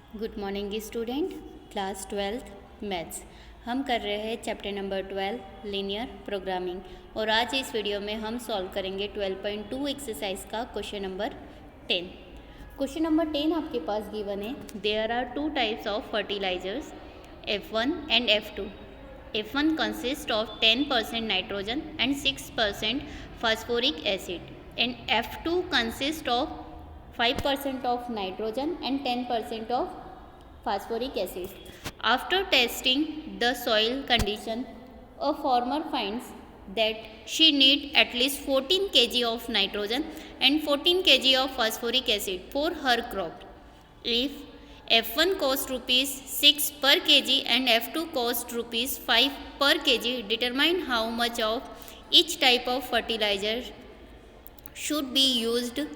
Good morning student. Class 12th maths हम कर रहे हैं चैप्टर नंबर 12 लीनियर प्रोग्रामिंग और आज इस वीडियो में हम सॉल्व करेंगे 12.2 एक्सरसाइज का क्वेश्चन नंबर 10। क्वेश्चन नंबर 10 आपके पास गिवन है। There are two types of fertilisers F1 and F2। F1 consists of 10% nitrogen and 6% phosphoric acid and F2 consists of 5% of nitrogen and 10% of phosphoric acid. After testing the soil condition, a farmer finds that she need at least 14 kg of nitrogen and 14 kg of phosphoric acid for her crop. If F1 cost rupees 6 per kg and F2 cost rupees 5 per kg, determine how much of each type of fertilizer should be used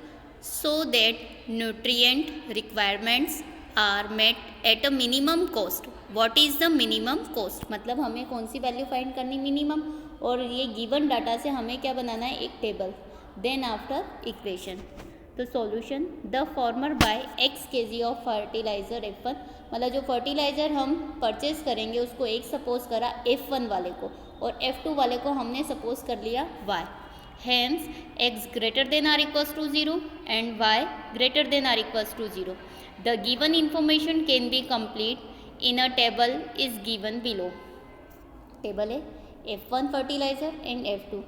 so that nutrient requirements are met at a minimum cost. What is the minimum cost? मतलब हमें कौन सी value find करनी minimum, और ये given data से हमें क्या बनाना है, एक टेबल। Then after equation. तो solution, the farmer buy x kg of fertilizer F1, मतलब जो फर्टिलाइजर हम परचेज करेंगे उसको एक सपोज करा F1 वाले को और F2 वाले को हमने सपोज कर लिया y। Hence x greater than or equals to 0 and y greater than or equals to 0. The given information can be complete in a table is given below. Table है F1 fertiliser and F2।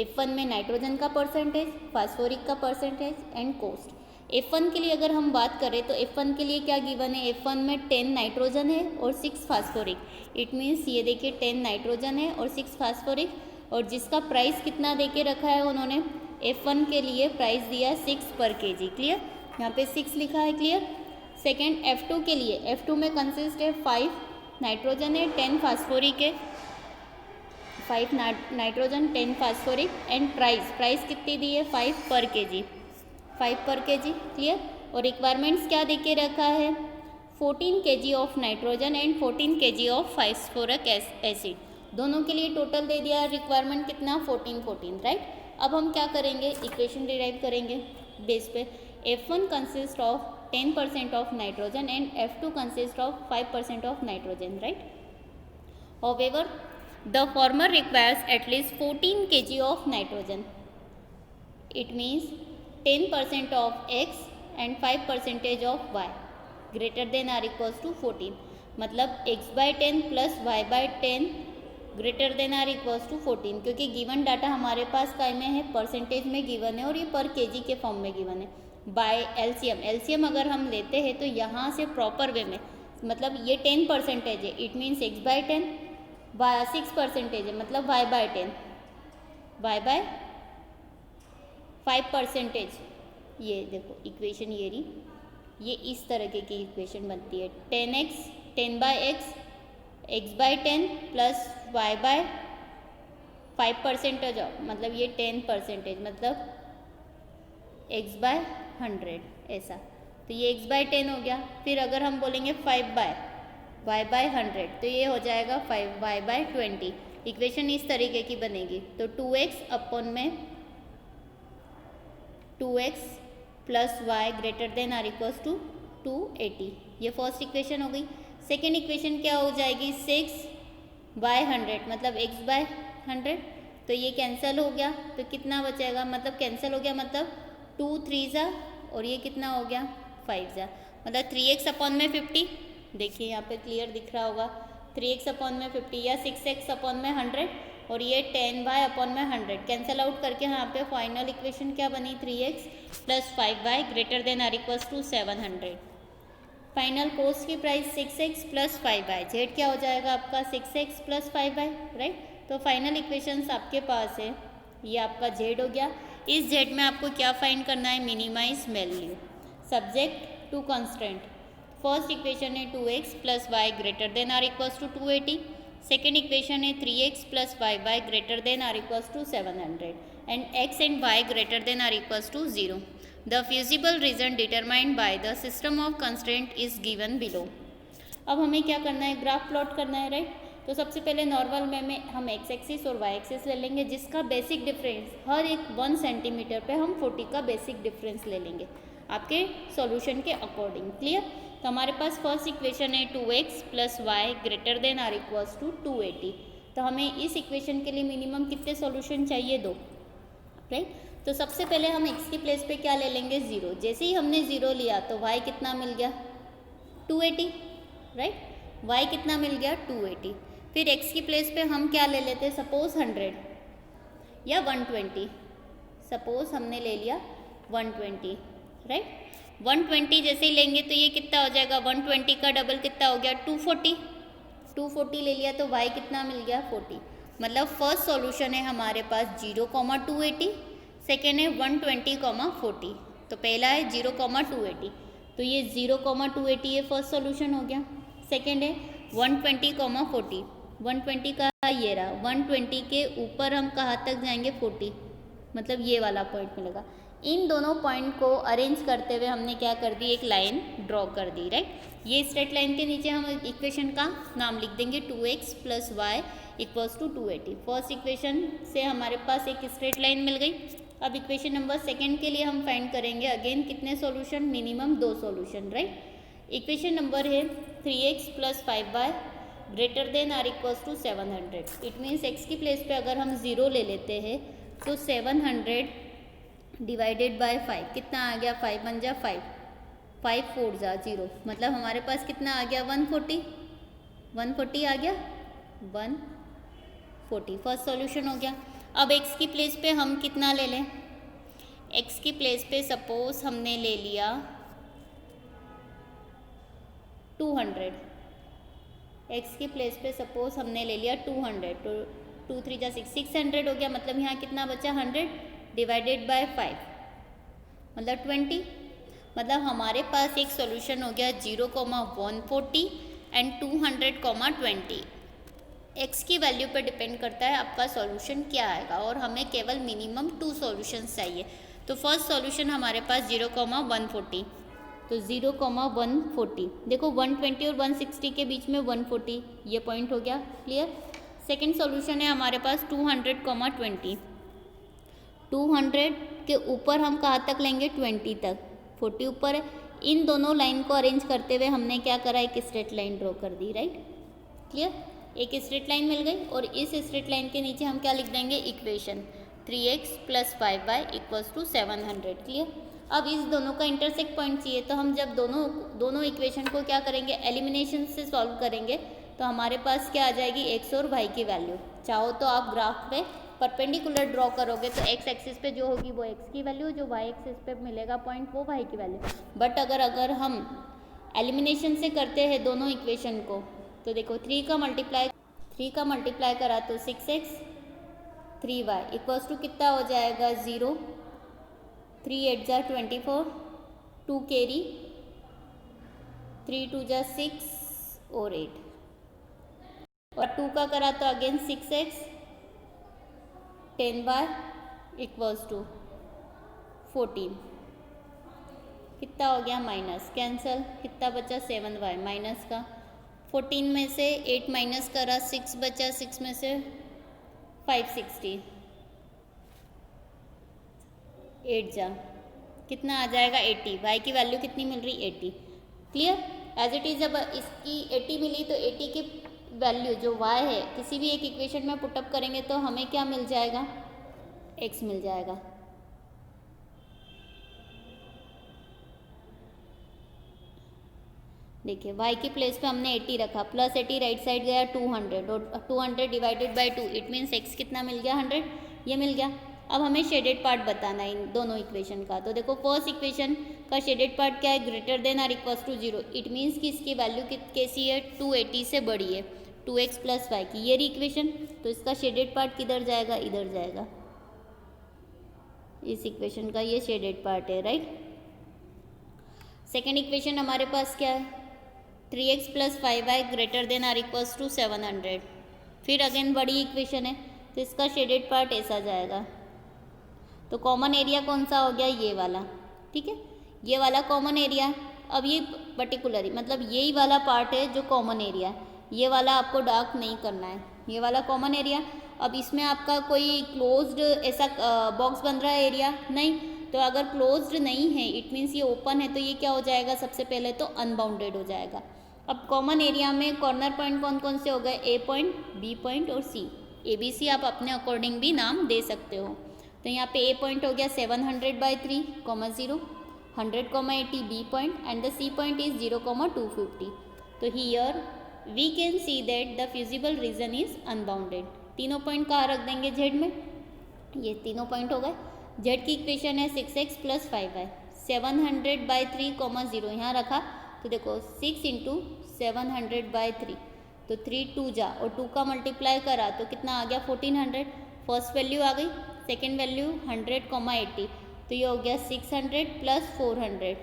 F1 में nitrogen का percentage, phosphoric का percentage and cost. F1 के लिए अगर हम बात करें तो F1 के लिए क्या गिवन है, F1 में 10 नाइट्रोजन है और 6 फास्फोरिक। इट मीन्स ये देखिए 10 नाइट्रोजन है और 6 फास्फोरिक, और जिसका प्राइस कितना दे के रखा है उन्होंने, F1 के लिए प्राइस दिया 6 पर kg। क्लियर, यहाँ पे 6 लिखा है। क्लियर। सेकेंड F2 के लिए, F2 में कंसिस्ट है 5 नाइट्रोजन है, 10 फास्फोरिक है, 5 नाइट्रोजन 10 फास्फोरिक एंड प्राइस कितनी दी है, 5 पर kg, 5 पर kg। क्लियर। और रिक्वायरमेंट्स क्या दे के रखा है, 14 kg of nitrogen and 14 kg of phosphoric acid. दोनों के लिए टोटल दे दिया रिक्वायरमेंट कितना, 14 राइट। अब हम क्या करेंगे, इक्वेशन डिराइव करेंगे बेस पे। F1 consist of 10% of nitrogen and F2 consist of 5% of nitrogen, right. However, the farmer requires at least 14 kg of nitrogen. It means 10% of X and 5% of Y greater than or equals to 14। मतलब x by 10 plus y by 10 greater than or equals to 14, क्योंकि given data हमारे पास काय में है, percentage में given है और ये पर केजी के फॉर्म में गिवन है। बाय एलसीएम अगर हम लेते हैं तो यहाँ से प्रॉपर वे में, मतलब ये 10% है, इट मीन्स x बाय 10, 6% है, मतलब y बाय 10, y बाय 5%। ये देखो इक्वेशन ये रही, ये इस तरह की इक्वेशन बनती है। 10x 10 by x by 10 plus y by 5%, मतलब ये 10%, मतलब x बाय 100 ऐसा। तो ये x बाय 10 हो गया। फिर अगर हम बोलेंगे 5 बाय y बाय 100 तो ये हो जाएगा 5y बाय 20। इक्वेशन इस तरीके की बनेगी। तो 2x अपॉन में 2x plus y greater than or equals to 280। ये फर्स्ट इक्वेशन हो गई। सेकेंड इक्वेशन क्या हो जाएगी, 6 बाय 100, मतलब x बाय 100। तो ये कैंसिल हो गया, तो कितना बचेगा, मतलब कैंसिल हो गया, मतलब 2 3 जा और ये कितना हो गया 5 जा, मतलब 3x अपॉन में 50। देखिए यहाँ पे क्लियर दिख रहा होगा, 3x अपॉन में 50 या 6x अपॉन में 100 और ये 10 बाय अपॉन में 100 कैंसिल आउट करके यहाँ पे फाइनल इक्वेशन क्या बनी, 3x plus 5y greater than or equals to 700। Final cost की price 6x plus 5y, Z क्या हो जाएगा आपका 6x प्लस 5y, राइट। तो फाइनल इक्वेशंस आपके पास है, ये आपका जेड हो गया। इस जेड में आपको क्या फाइंड करना है, minimise value subject to constraint. First equation है 2x plus Y greater than or equals to 280। Second equation है 3x plus 5y greater than or equals to 700 and x and y greater than or equals to 0। The feasible reason determined by the system of constraint is given below। अब हमें क्या करना है, graph plot करना है, right. तो सबसे पहले नॉर्मल में हम x एक्सिस और y एक्सिस ले लेंगे, जिसका बेसिक डिफरेंस हर एक 1 सेंटीमीटर पे हम 40 का बेसिक डिफरेंस ले लेंगे। आपके सॉल्यूशन के अकॉर्डिंग। क्लियर? तो हमारे पास फर्स्ट इक्वेशन है 2x plus Y greater than or equals to 280। तो हमें इस इक्वेशन के लिए मिनिमम कितने सॉल्यूशन चाहिए? 2, राइट। तो सबसे पहले हम x की प्लेस पे क्या ले लेंगे? 0। जैसे ही हमने 0 लिया तो y कितना मिल गया? 280, राइट। y कितना मिल गया? 280। फिर x की प्लेस पे हम क्या ले लेते? सपोज 100 या 120। सपोज हमने ले लिया 120, राइट। 120 जैसे ही लेंगे तो ये कितना हो जाएगा? 120 का डबल कितना हो गया? 240। 240 ले लिया तो y कितना मिल गया? 40। मतलब फर्स्ट सॉल्यूशन है हमारे पास 0,280, सेकेंड है 120,40। तो पहला है 0,280, तो ये 0,280 ये फर्स्ट सॉल्यूशन हो गया। सेकेंड है 120,40। 120 का ये रहा, 120 के ऊपर हम कहाँ तक जाएंगे? 40, मतलब ये वाला पॉइंट मिलेगा। इन दोनों पॉइंट को अरेंज करते हुए हमने क्या कर दी? एक लाइन ड्रॉ कर दी, राइट। ये स्ट्रेट लाइन के नीचे हम इक्वेशन का नाम लिख देंगे 2x plus Y equals to 280। First equation से हमारे पास एक स्ट्रेट लाइन मिल गई। अब इक्वेशन नंबर सेकेंड के लिए हम फाइंड करेंगे अगेन कितने solution? Minimum 2 solution, right. Equation number है 3x plus 5y greater than or equals to 700। It means x की प्लेस पे अगर हम 0 ले लेते हैं तो 700 डिवाइडेड बाय 5 कितना आ गया? 5 बन जा 5, 5 4 जा 0, मतलब हमारे पास कितना आ गया? 140। 140 आ गया, 140 फर्स्ट सॉल्यूशन हो गया। अब x की प्लेस पे हम कितना ले लें? x की प्लेस पे सपोज हमने ले लिया 200। x की प्लेस पे सपोज हमने ले लिया 200, तो 2 3 जा 6, 600 हो गया। मतलब यहाँ कितना बचा? 100 डिवाइडेड बाय 5, मतलब 20। मतलब हमारे पास एक सॉल्यूशन हो गया 0,140 एंड 200,20। x की वैल्यू पर डिपेंड करता है आपका सॉल्यूशन क्या आएगा, और हमें केवल मिनिमम 2 सॉल्यूशंस चाहिए। तो फर्स्ट सॉल्यूशन हमारे पास 0,140, तो 0,140 देखो 120 और 160 के बीच में 140 ये पॉइंट हो गया। क्लियर? सेकेंड सॉल्यूशन है हमारे पास 200,20। 200 के ऊपर हम कहाँ तक लेंगे? 20 तक, 40 ऊपर है। इन दोनों लाइन को अरेंज करते हुए हमने क्या करा? एक स्ट्रेट लाइन ड्रॉ कर दी, राइट। क्लियर? एक स्ट्रेट लाइन मिल गई, और इस स्ट्रेट लाइन के नीचे हम क्या लिख देंगे? Equation 3x plus 5y equals to 700। Clear? अब इस दोनों का इंटरसेक्ट पॉइंट चाहिए, तो हम जब दोनों इक्वेशन को क्या करेंगे? एलिमिनेशन से सॉल्व करेंगे, तो हमारे पास क्या आ जाएगी? x और y की वैल्यू। चाहो तो आप ग्राफ पे परपेंडिकुलर ड्रॉ करोगे तो x एक्सिस पे जो होगी वो x की वैल्यू, जो y एक्सिस पे मिलेगा पॉइंट वो y की वैल्यू। बट अगर हम एलिमिनेशन से करते हैं दोनों इक्वेशन को, तो देखो 3 का मल्टीप्लाई करा तो 6x 3y इक्वल्स टू कितना हो जाएगा? 0, 3 8 जा 24, 2 कैरी, 3 2 जा 6 और 8, और 2 का करा तो again 6x 10y equals to 14। कितना हो गया? माइनस, कैंसल, कितना बचा? 7y माइनस का 14 में से 8 माइनस करा 6 बचा, 6 में से 560, 8 जा कितना आ जाएगा? 80। y की वैल्यू कितनी मिल रही? 80। क्लियर? एज इट इज़, जब इसकी 80 मिली तो 80 की वैल्यू जो y है किसी भी एक इक्वेशन में पुटअप करेंगे तो हमें क्या मिल जाएगा? x मिल जाएगा। देखिए y की प्लेस पे हमने 80 रखा, प्लस 80 राइट साइड गया 200, और 200 divided by 2, it means x कितना मिल गया? 100, ये मिल गया। अब हमें शेडेड पार्ट बताना है इन दोनों इक्वेशन का। तो देखो फर्स्ट इक्वेशन का शेडेड पार्ट क्या है? Greater than or equals to 0। It means कि इसकी वैल्यू कैसी है? 280 से बड़ी है, 2x प्लस वाई की ये रही इक्वेशन। तो इसका शेडेड पार्ट किधर जाएगा? इधर जाएगा। इस इक्वेशन का ये शेडेड पार्ट है, राइट। सेकेंड इक्वेशन हमारे पास क्या है? 3x plus 5y greater than or equals to 700। फिर अगेन बड़ी इक्वेशन है, तो इसका शेडेड पार्ट ऐसा जाएगा। तो कॉमन एरिया कौन सा हो गया? ये वाला, ठीक है, ये वाला कॉमन एरिया। अब ये पर्टिकुलरली मतलब यही वाला पार्ट है जो कॉमन एरिया है, ये वाला आपको डार्क नहीं करना है, ये वाला कॉमन एरिया। अब इसमें आपका कोई क्लोज्ड ऐसा बॉक्स बन रहा है एरिया नहीं, तो अगर क्लोज्ड नहीं है इट मीन्स ये ओपन है, तो ये क्या हो जाएगा, सबसे पहले तो अनबाउंडेड हो जाएगा। अब कॉमन एरिया में कॉर्नर पॉइंट कौन कौन से हो गए, ए पॉइंट, बी पॉइंट और सी। ए बी सी आप अपने अकॉर्डिंग भी नाम दे सकते हो। तो यहाँ पे ए पॉइंट हो गया 700/3, 0, 100, 80 B point and the C point is 0, 250। तो here we can see that the feasible region is unbounded. तीनों पॉइंट कहाँ रख देंगे, जेड में, ये तीनों पॉइंट हो गए। जेड की इक्वेशन है 6x + 5y, 700/3, 0 यहाँ रखा, तो देखो 6 × 700/3, तो 3 2 जा और 2 का मल्टीप्लाई करा तो कितना आ गया 1400। फर्स्ट वैल्यू आ गई, सेकेंड वैल्यू 100, 80, तो ये हो गया 600 + 400,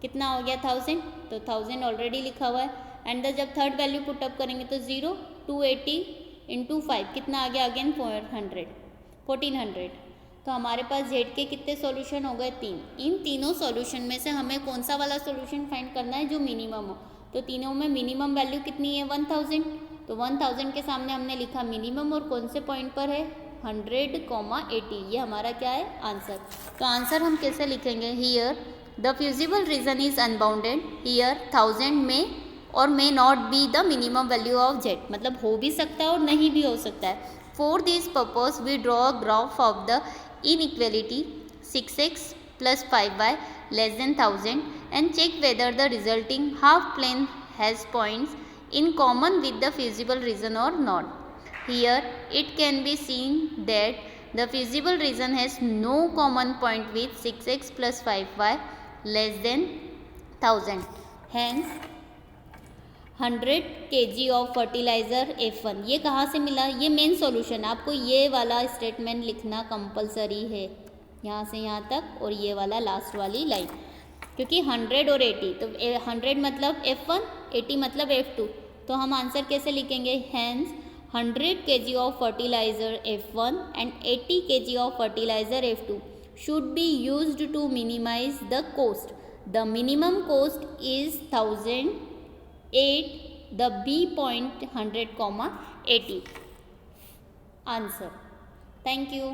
कितना हो गया 1000, तो 1000 ऑलरेडी लिखा हुआ है। एंड जब थर्ड वैल्यू पुटअप करेंगे तो 0, 280 × 5 कितना आ गया अगेन 1400। तो हमारे पास जेड के कितने सॉल्यूशन हो गए, 3। इन तीनों सॉल्यूशन में से हमें कौन सा वाला सॉल्यूशन फाइंड करना है जो मिनिमम हो। तो तीनों में मिनिमम वैल्यू कितनी है 1000, तो 1000 के सामने हमने लिखा मिनिमम और कौन से पॉइंट पर है 100, 80, ये हमारा क्या है आंसर। तो आंसर हम कैसे लिखेंगे, here the feasible region is unbounded, here 1000 में और may not be the minimum value of Z, मतलब हो भी सकता है और नहीं भी हो सकता है। For this purpose we draw a graph of the inequality 6x + 5y < 1000 and check whether the resulting half plane has points in common with the feasible region or not. Here it can be seen that the feasible region has no common point with 6x + 5y < 1000. Hence 100 kg of fertiliser F1, ये कहाँ से मिला, ये main solution. आपको ये वाला statement लिखना compulsory है, यहाँ से यहाँ तक, और ये वाला लास्ट वाली लाइन, क्योंकि 100 और 80, तो 100 मतलब F1, 80 मतलब F2। तो हम आंसर कैसे लिखेंगे, hence 100 kg of fertiliser F1 and 80 kg of fertiliser F2 should be used to minimise the cost. The minimum cost is 1000 8, the B point 100, 80 answer. Thank you.